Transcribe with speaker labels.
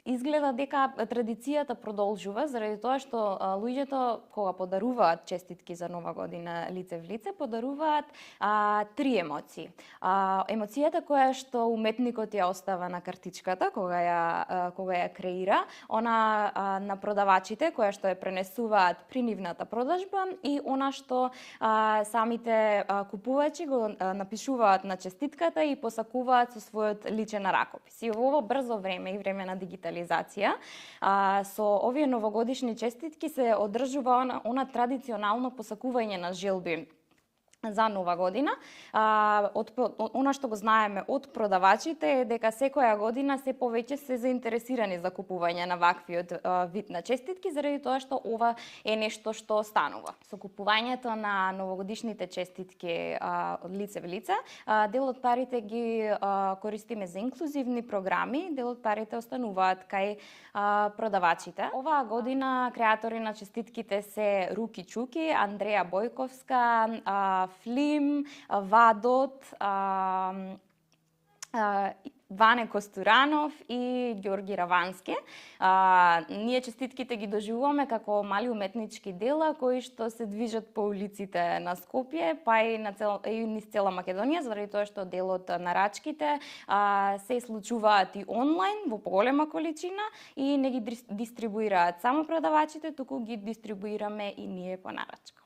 Speaker 1: Изгледа дека традицијата продолжува заради тоа што луѓето кога подаруваат честитки за Нова година лице в лице, подаруваат три емоции. Емоцијата која што уметникот ја остава на картичката кога ја креира, она на продавачите која што ја пренесуваат при нивната продажба и она што самите купувачи го напишуваат на честитката и посакуваат со својот личен ракопис. И во ово брзо време и време на дигитализација, со овие новогодишни честитки се одржува она традиционално посакување на желби за Нова година. Она што го знаеме од продавачите е дека секоја година се повеќе се заинтересирани за купување на ваквиот вид на честитки, заради тоа што ова е нешто што станува. Со купувањето на новогодишните честитки од лице в лице, дел од парите ги користиме за инклузивни програми, дел од парите остануваат кај продавачите. Оваа година креатори на честитките се Руки Чуки, Андреја Бојковска, Флим, Вадот, Ване Костуранов и Ѓорги Равански. Ние честитките ги доживуваме како мали уметнички дела кои што се движат по улиците на Скопје, па и низ цела Македонија, заради тоа што дел од нарачките се случуваат и онлайн во поголема количина и не ги дистрибуираат само продавачите, туку ги дистрибуираме и ние по нарачка.